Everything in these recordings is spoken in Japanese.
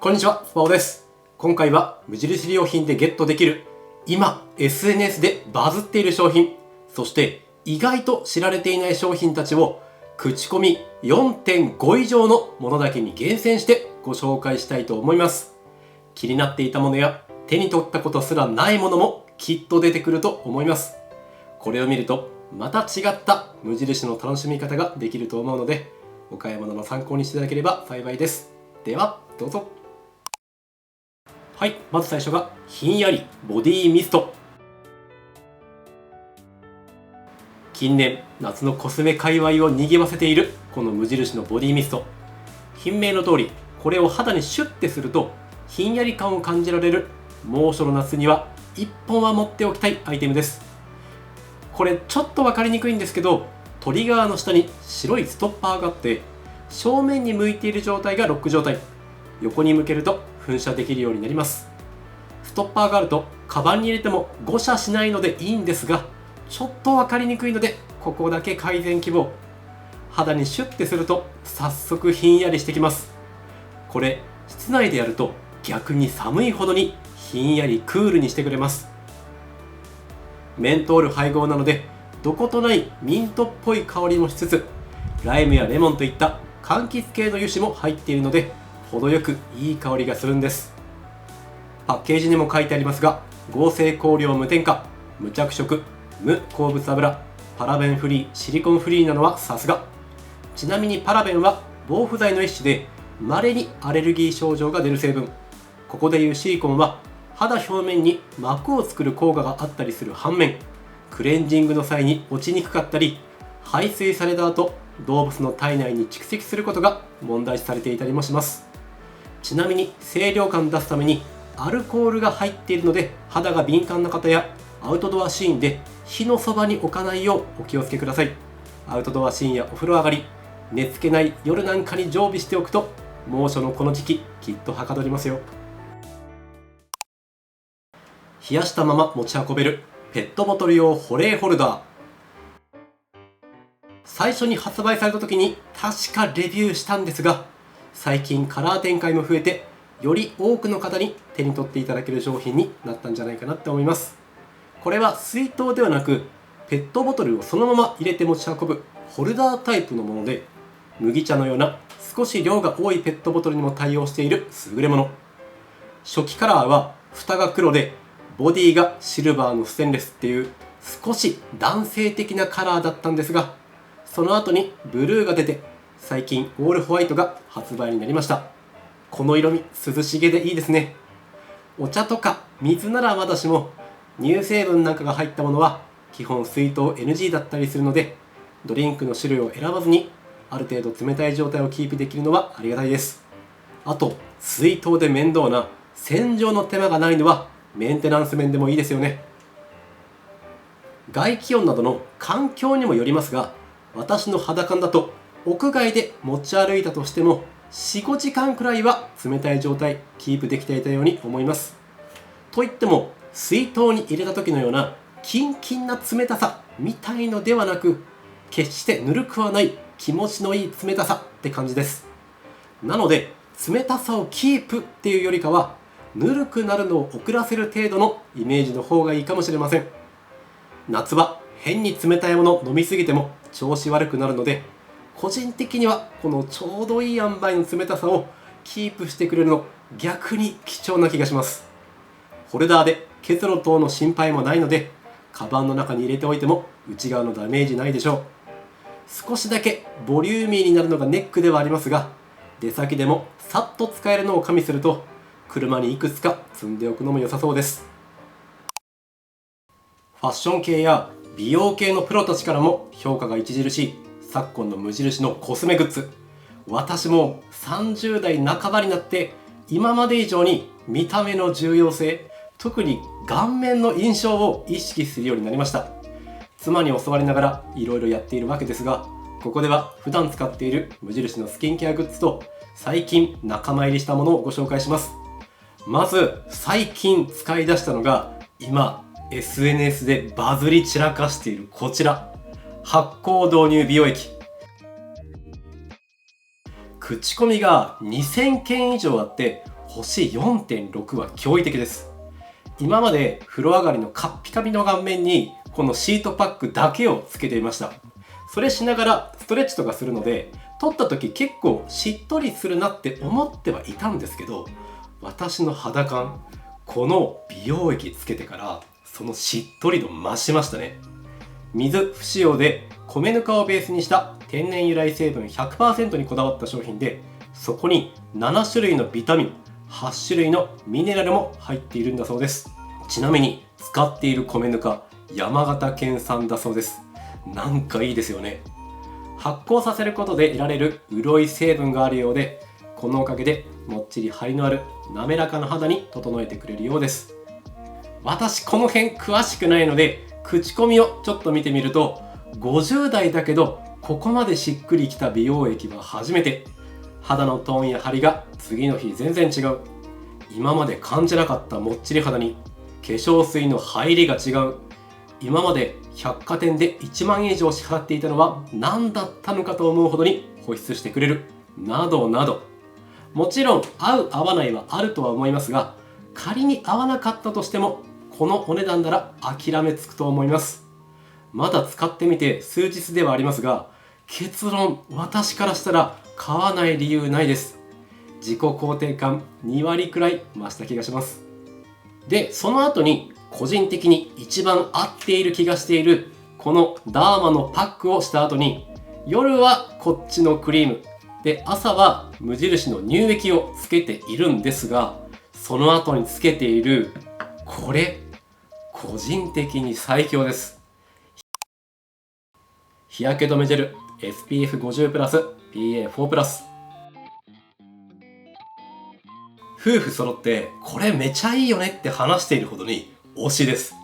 こんにちは、スパオです。今回は無印良品でゲットできる今 SNS でバズっている商品、そして意外と知られていない商品たちを口コミ 4.5 以上のものだけに厳選してご紹介したいと思います。気になっていたものや手に取ったことすらないものもきっと出てくると思います。これを見るとまた違った無印の楽しみ方ができると思うので、お買い物の参考にしていただければ幸いです。ではどうぞ。はい、まず最初がひんやりボディミスト。近年夏のコスメ界隈を賑わせているこの無印のボディミスト。品名の通り、これを肌にシュッてするとひんやり感を感じられる猛暑の夏には1本は持っておきたいアイテムです。これちょっと分かりにくいんですけど、トリガーの下に白いストッパーがあって、正面に向いている状態がロック状態、横に向けると噴射できるようになります。ストッパーがあるとカバンに入れても誤射しないのでいいんですが、ちょっと分かりにくいのでここだけ改善希望。肌にシュッてすると早速ひんやりしてきます。これ室内でやると逆に寒いほどにひんやりクールにしてくれます。メントール配合なのでどことないミントっぽい香りもしつつ、ライムやレモンといった柑橘系の油脂も入っているので程よくいい香りがするんです。パッケージにも書いてありますが、合成香料無添加、無着色、無鉱物油、パラベンフリー、シリコンフリーなのはさすが。ちなみにパラベンは防腐剤の一種で稀にアレルギー症状が出る成分。ここでいうシリコンは肌表面に膜を作る効果があったりする反面、クレンジングの際に落ちにくかったり、排水された後動物の体内に蓄積することが問題視されていたりもします。ちなみに清涼感出すためにアルコールが入っているので、肌が敏感な方やアウトドアシーンで火のそばに置かないようお気をつけください。アウトドアシーンやお風呂上がり、寝つけない夜なんかに常備しておくと猛暑のこの時期きっとはかどりますよ。冷やしたまま持ち運べるペットボトル用保冷ホルダー。最初に発売された時に確かレビューしたんですが、最近カラー展開も増えてより多くの方に手に取っていただける商品になったんじゃないかなって思います。これは水筒ではなくペットボトルをそのまま入れて持ち運ぶホルダータイプのもので、麦茶のような少し量が多いペットボトルにも対応している優れもの。初期カラーは蓋が黒でボディがシルバーのステンレスっていう少し男性的なカラーだったんですが、その後にブルーが出て最近オールホワイトが発売になりました。この色味涼しげでいいですね。お茶とか水ならまだしも乳成分なんかが入ったものは基本水筒 NG だったりするので、ドリンクの種類を選ばずにある程度冷たい状態をキープできるのはありがたいです。あと水筒で面倒な洗浄の手間がないのはメンテナンス面でもいいですよね。外気温などの環境にもよりますが、私の肌感だと屋外で持ち歩いたとしても 4,5 時間くらいは冷たい状態キープできていたように思います。といっても水筒に入れた時のようなキンキンな冷たさみたいのではなく、決してぬるくはない気持ちのいい冷たさって感じです。なので冷たさをキープっていうよりかはぬるくなるのを遅らせる程度のイメージの方がいいかもしれません。夏場変に冷たいもの飲みすぎても調子悪くなるので、個人的にはこのちょうどいい塩梅の冷たさをキープしてくれるの逆に貴重な気がします。ホルダーで結露等の心配もないので、カバンの中に入れておいても内側のダメージないでしょう。少しだけボリューミーになるのがネックではありますが、出先でもさっと使えるのを加味すると車にいくつか積んでおくのも良さそうです。ファッション系や美容系のプロたちからも評価が著しい昨今の無印のコスメグッズ。私も30代半ばになって今まで以上に見た目の重要性、特に顔面の印象を意識するようになりました。妻に教わりながらいろいろやっているわけですが、ここでは普段使っている無印のスキンケアグッズと最近仲間入りしたものをご紹介します。まず最近使い出したのが、今 SNS でバズり散らかしているこちら、発酵導入美容液。口コミが2000件以上あって、星 4.6 は驚異的です。今まで風呂上がりのカッピカピの顔面にこのシートパックだけをつけていました。それしながらストレッチとかするので、取った時結構しっとりするなって思ってはいたんですけど、私の肌感、この美容液つけてからそのしっとり度増しましたね。水不使用で米ぬかをベースにした天然由来成分 100% にこだわった商品で、そこに7種類のビタミン、8種類のミネラルも入っているんだそうです。ちなみに使っている米ぬか、山形県産だそうです。なんかいいですよね。発酵させることで得られる潤い成分があるようで、このおかげでもっちり張りのある滑らかな肌に整えてくれるようです。私この辺詳しくないので口コミをちょっと見てみると、50代だけどここまでしっくりきた美容液は初めて、肌のトーンや張りが次の日全然違う、今まで感じなかったもっちり肌に、化粧水の入りが違う、今まで百貨店で1万円以上支払っていたのは何だったのかと思うほどに保湿してくれる、などなど。もちろん合う合わないはあるとは思いますが、仮に合わなかったとしてもこのお値段なら諦めつくと思います。まだ使ってみて数日ではありますが、結論、私からしたら買わない理由ないです。自己肯定感2割くらい増した気がします。で、その後に個人的に一番合っている気がしているこのダーマのパックをした後に、夜はこっちのクリームで、朝は無印の乳液をつけているんですが、その後につけているこれ、個人的に最強です。日焼け止めジェル SPF50+PA4+。夫婦揃ってこれめちゃいいよねって話しているほどに推しです。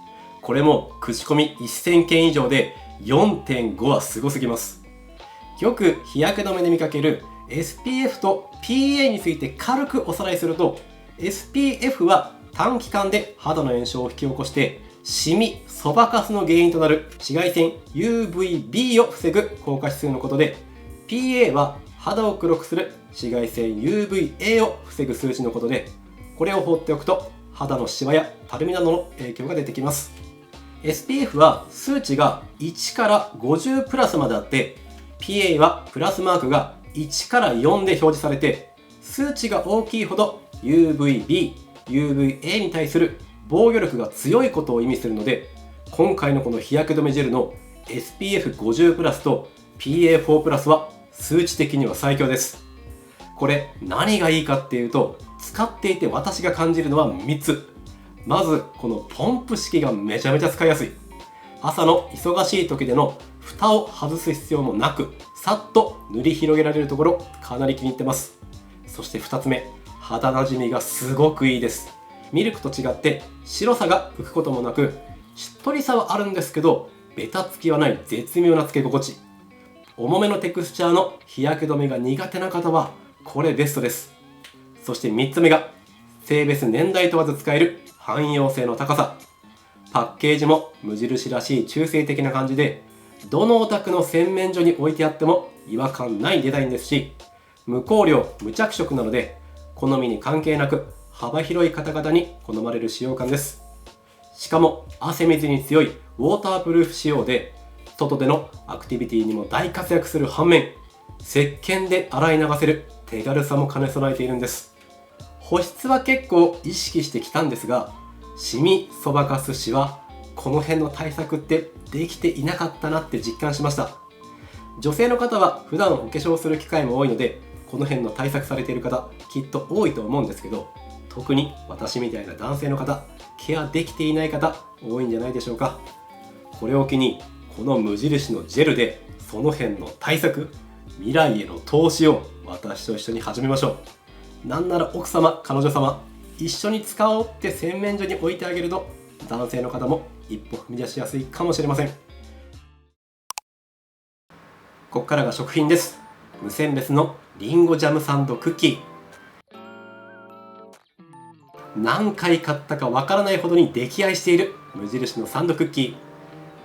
これも口コミ1000件以上で 4.5 はすごすぎます。よく日焼け止めで見かける SPF と PA について軽くおさらいすると、 SPF は短期間で肌の炎症を引き起こしてシミ・そばかすの原因となる紫外線 UVB を防ぐ効果指数のことで、 PA は肌を黒くする紫外線 UVA を防ぐ数値のことで、これを放っておくと肌のシワやたるみなどの影響が出てきます。 SPF は数値が1から50プラスまであって、 PA はプラスマークが1から4で表示されて、数値が大きいほど UVB、UVA に対する防御力が強いことを意味するので、今回のこの日焼け止めジェルの SPF50 プラスと PA4 プラスは数値的には最強です。これ何がいいかっていうと、使っていて私が感じるのは3つ。まずこのポンプ式がめちゃめちゃ使いやすい。朝の忙しい時での蓋を外す必要もなく、さっと塗り広げられるところ、かなり気に入ってます。そして2つ目、肌なじみがすごくいいです。ミルクと違って白さが浮くこともなく、しっとりさはあるんですけどベタつきはない絶妙なつけ心地。重めのテクスチャーの日焼け止めが苦手な方はこれベストです。そして3つ目が性別年代問わず使える汎用性の高さ。パッケージも無印らしい中性的な感じで、どのお宅の洗面所に置いてあっても違和感ないデザインですし、無香料無着色なので好みに関係なく幅広い方々に好まれる使用感です。しかも汗水に強いウォータープルーフ仕様で、外でのアクティビティにも大活躍する反面、石鹸で洗い流せる手軽さも兼ね備えているんです。保湿は結構意識してきたんですが、シミ、そばかす、シワ、この辺の対策ってできていなかったなって実感しました。女性の方は普段お化粧する機会も多いので、この辺の対策されている方きっと多いと思うんですけど、特に私みたいな男性の方、ケアできていない方多いんじゃないでしょうか。これを機にこの無印のジェルでその辺の対策、未来への投資を私と一緒に始めましょう。なんなら奥様、彼女様一緒に使おうって洗面所に置いてあげると、男性の方も一歩踏み出しやすいかもしれません。ここからが食品です。無選別のリンゴジャムサンドクッキー。何回買ったかわからないほどに溺愛している無印のサンドクッキー。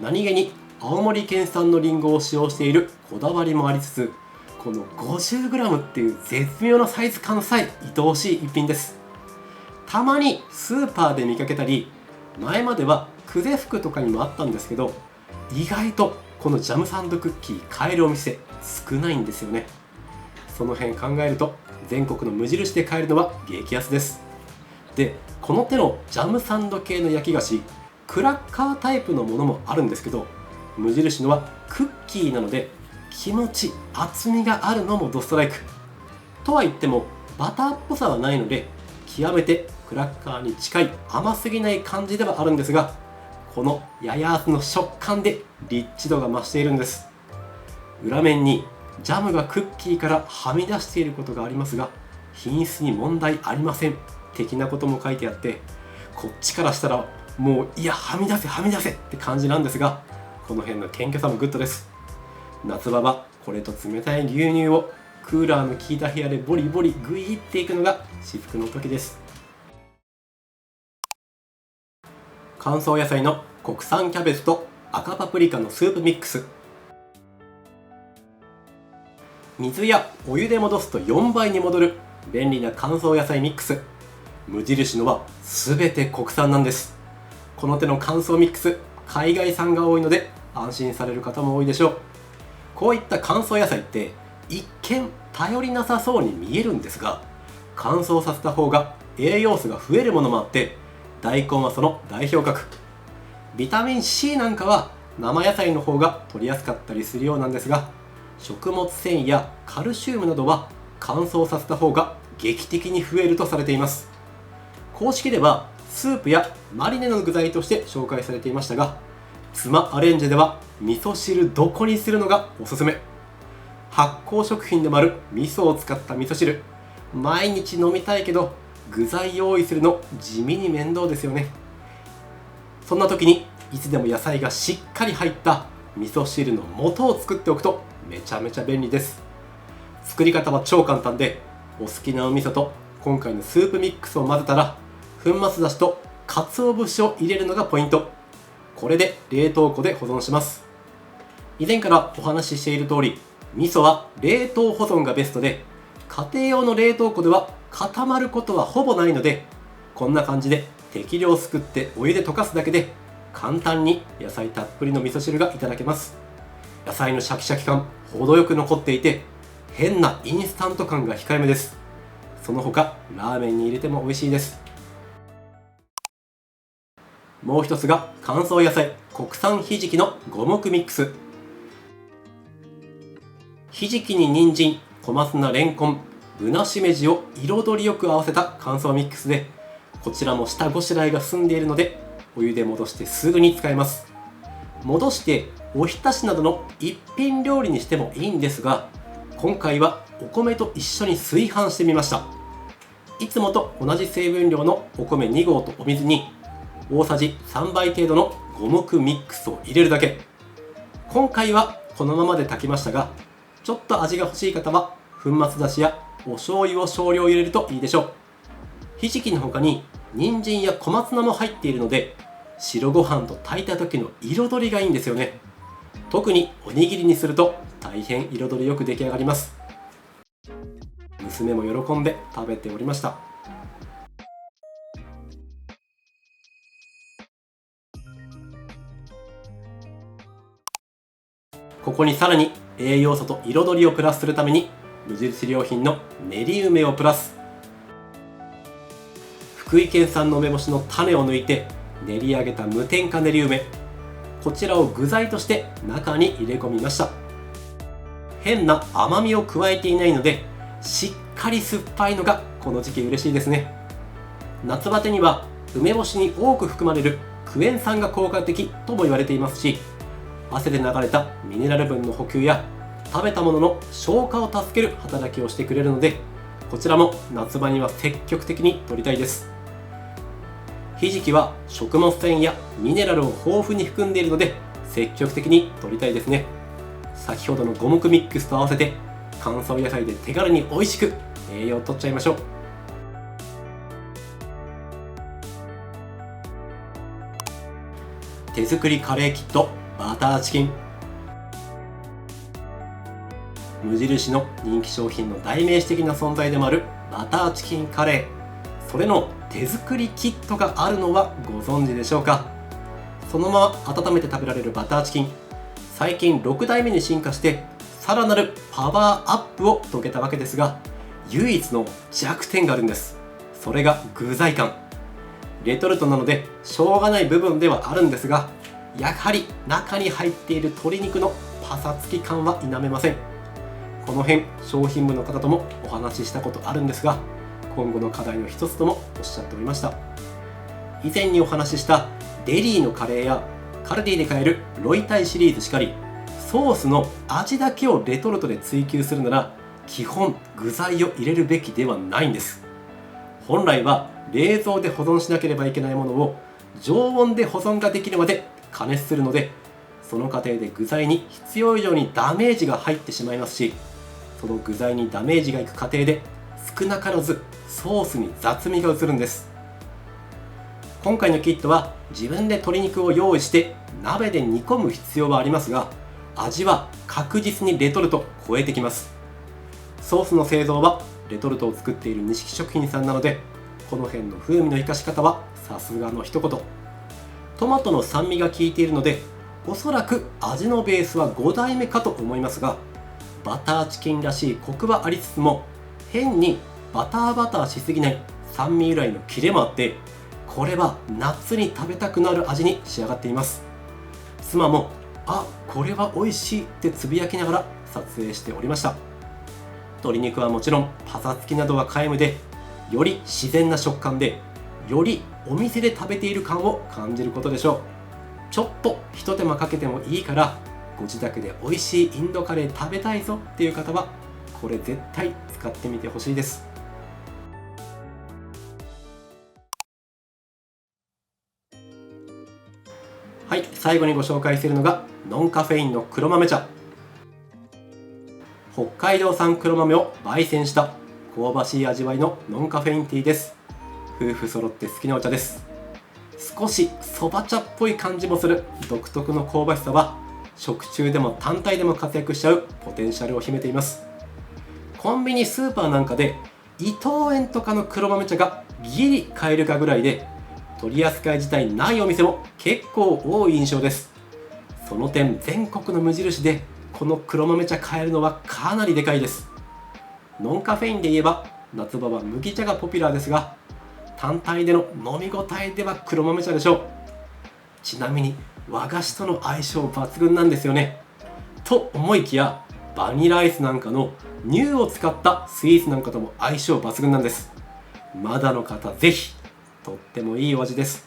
何気に青森県産のリンゴを使用しているこだわりもありつつ、この 50g っていう絶妙なサイズ感さえ愛おしい一品です。たまにスーパーで見かけたり、前までは久世福とかにもあったんですけど、意外とこのジャムサンドクッキー買えるお店少ないんですよね。その辺考えると全国の無印で買えるのは激安です。で、この手のジャムサンド系の焼き菓子、クラッカータイプのものもあるんですけど、無印のはクッキーなので気持ち厚みがあるのもドストライクとは言っても、バターっぽさはないので極めてクラッカーに近い甘すぎない感じではあるんですが、このやや厚の食感でリッチ度が増しているんです。裏面にジャムがクッキーからはみ出していることがありますが、品質に問題ありません的なことも書いてあって、こっちからしたらもういやはみ出せはみ出せって感じなんですが、この辺の謙虚さもグッドです。夏場はこれと冷たい牛乳をクーラーの効いた部屋でボリボリグイっていくのが至福の時です。乾燥野菜の国産キャベツと赤パプリカのスープミックス。水やお湯で戻すと4倍に戻る便利な乾燥野菜ミックス。無印のは全て国産なんです。この手の乾燥ミックス、海外産が多いので安心される方も多いでしょう。こういった乾燥野菜って一見頼りなさそうに見えるんですが、乾燥させた方が栄養素が増えるものもあって、大根はその代表格。ビタミン C なんかは生野菜の方が取りやすかったりするようなんですが、食物繊維やカルシウムなどは乾燥させた方が劇的に増えるとされています。公式ではスープやマリネの具材として紹介されていましたが、妻アレンジでは味噌汁どこにするのがおすすめ。発酵食品でもある味噌を使った味噌汁、毎日飲みたいけど具材用意するの地味に面倒ですよね。そんな時にいつでも野菜がしっかり入った味噌汁の素を作っておくとめちゃめちゃ便利です。作り方は超簡単で、お好きなお味噌と今回のスープミックスを混ぜたら、粉末だしと鰹節を入れるのがポイント。これで冷凍庫で保存します。以前からお話ししている通り、味噌は冷凍保存がベストで、家庭用の冷凍庫では固まることはほぼないので、こんな感じで適量すくってお湯で溶かすだけで簡単に野菜たっぷりの味噌汁がいただけます。野菜のシャキシャキ感程よく残っていて、変なインスタント感が控えめです。その他ラーメンに入れても美味しいです。もう一つが乾燥野菜国産ひじきの五目ミックス。ひじきに人参、小松菜、レンコン、ぶなしめじを彩りよく合わせた乾燥ミックスで、こちらも下ごしらえが済んでいるのでお湯で戻してすぐに使えます。戻しておひたしなどの一品料理にしてもいいんですが、今回はお米と一緒に炊飯してみました。いつもと同じ成分量のお米2合とお水に大さじ3倍程度の五目ミックスを入れるだけ。今回はこのままで炊きましたが、ちょっと味が欲しい方は粉末だしやお醤油を少量入れるといいでしょう。ひじきの他に人参や小松菜も入っているので、白ご飯と炊いた時の彩りがいいんですよね。特におにぎりにすると大変彩りよく出来上がります。娘も喜んで食べておりました。ここにさらに栄養素と彩りをプラスするために、無印良品の練り梅をプラス。福井県産の梅干しの種を抜いて練り上げた無添加練り梅、こちらを具材として中に入れ込みました。変な甘みを加えていないので、しっかり酸っぱいのがこの時期嬉しいですね。夏バテには梅干しに多く含まれるクエン酸が効果的とも言われていますし、汗で流れたミネラル分の補給や食べたものの消化を助ける働きをしてくれるので、こちらも夏場には積極的に摂りたいです。ひじきは食物繊維やミネラルを豊富に含んでいるので積極的に摂りたいですね。先ほどの五目ミックスと合わせて乾燥野菜で手軽に美味しく栄養を摂っちゃいましょう。手作りカレーキットバターチキン。無印の人気商品の代名詞的な存在でもあるバターチキンカレー。それの手作りキットがあるのはご存知でしょうか。そのまま温めて食べられるバターチキン、最近6代目に進化してさらなるパワーアップを遂げたわけですが、唯一の弱点があるんです。それが具材感。レトルトなのでしょうがない部分ではあるんですが、やはり中に入っている鶏肉のパサつき感は否めません。この辺商品部の方ともお話ししたことあるんですが、今後の課題の一つともおっしゃっておりました。以前にお話ししたデリーのカレーやカルディで買えるロイタイシリーズしかり、ソースの味だけをレトルトで追求するなら基本具材を入れるべきではないんです。本来は冷蔵で保存しなければいけないものを常温で保存ができるまで加熱するので、その過程で具材に必要以上にダメージが入ってしまいますし、その具材にダメージがいく過程で少なからずソースに雑味が移るんです。今回のキットは自分で鶏肉を用意して鍋で煮込む必要はありますが、味は確実にレトルトを超えてきます。ソースの製造はレトルトを作っている錦食品さんなので、この辺の風味の生かし方はさすがの一言。トマトの酸味が効いているので、おそらく味のベースは5代目かと思いますが、バターチキンらしいコクはありつつも、変にバターしすぎない酸味由来のキレもあって、これは夏に食べたくなる味に仕上がっています。妻もあ、これは美味しいってつぶやきながら撮影しておりました。鶏肉はもちろんパサつきなどは皆無で、より自然な食感で、よりお店で食べている感を感じることでしょう。ちょっとひと手間かけてもいいから、ご自宅で美味しいインドカレー食べたいぞっていう方はこれ絶対使ってみてほしいです。はい、最後にご紹介するのがノンカフェインの黒豆茶。北海道産黒豆を焙煎した香ばしい味わいのノンカフェインティーです。夫婦揃って好きなお茶です。少しそば茶っぽい感じもする独特の香ばしさは、食中でも単体でも活躍しちゃうポテンシャルを秘めています。コンビニスーパーなんかで伊藤園とかの黒豆茶がギリ買えるかぐらいで、取り扱い自体ないお店も結構多い印象です。その点全国の無印でこの黒豆茶買えるのはかなりでかいです。ノンカフェインで言えば夏場は麦茶がポピュラーですが、単体での飲み応えでは黒豆茶でしょう。ちなみに和菓子との相性抜群なんですよね。と思いきや、バニラアイスなんかの乳を使ったスイーツなんかとも相性抜群なんです。まだの方ぜひ。とってもいいお味です。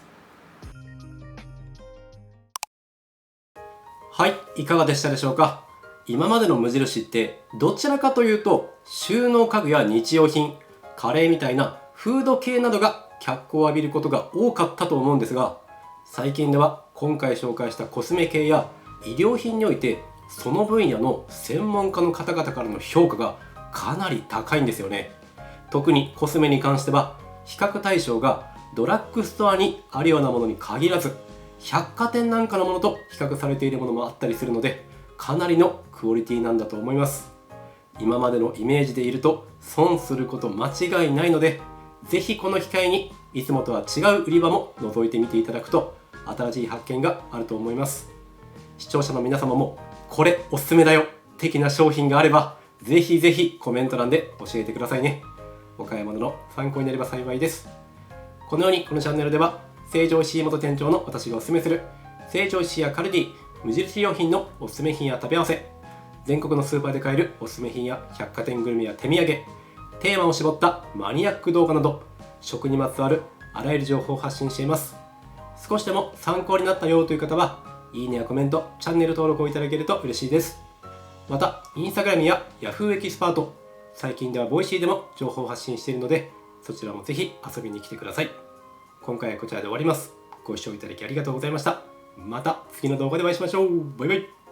はい、いかがでしたでしょうか。今までの無印ってどちらかというと収納家具や日用品、カレーみたいなフード系などが脚光を浴びることが多かったと思うんですが、最近では今回紹介したコスメ系や医療品においてその分野の専門家の方々からの評価がかなり高いんですよね。特にコスメに関しては比較対象がドラッグストアにあるようなものに限らず、百貨店なんかのものと比較されているものもあったりするので、かなりのクオリティなんだと思います。今までのイメージでいると損すること間違いないので、ぜひこの機会にいつもとは違う売り場も覗いてみていただくと新しい発見があると思います。視聴者の皆様もこれおすすめだよ的な商品があれば、ぜひぜひコメント欄で教えてくださいね。お買い物の参考になれば幸いです。このようにこのチャンネルでは、成城石井元店長の私がおすすめする成城石井やカルディ、無印良品のおすすめ品や食べ合わせ、全国のスーパーで買えるおすすめ品や百貨店グルメや手土産、テーマを絞ったマニアック動画など、食にまつわるあらゆる情報を発信しています。少しでも参考になったよという方は、いいねやコメント、チャンネル登録をいただけると嬉しいです。また、インスタグラムや Yahoo エキスパート、最近ではボイシーでも情報を発信しているので、そちらもぜひ遊びに来てください。今回はこちらで終わります。ご視聴いただきありがとうございました。また次の動画でお会いしましょう。バイバイ。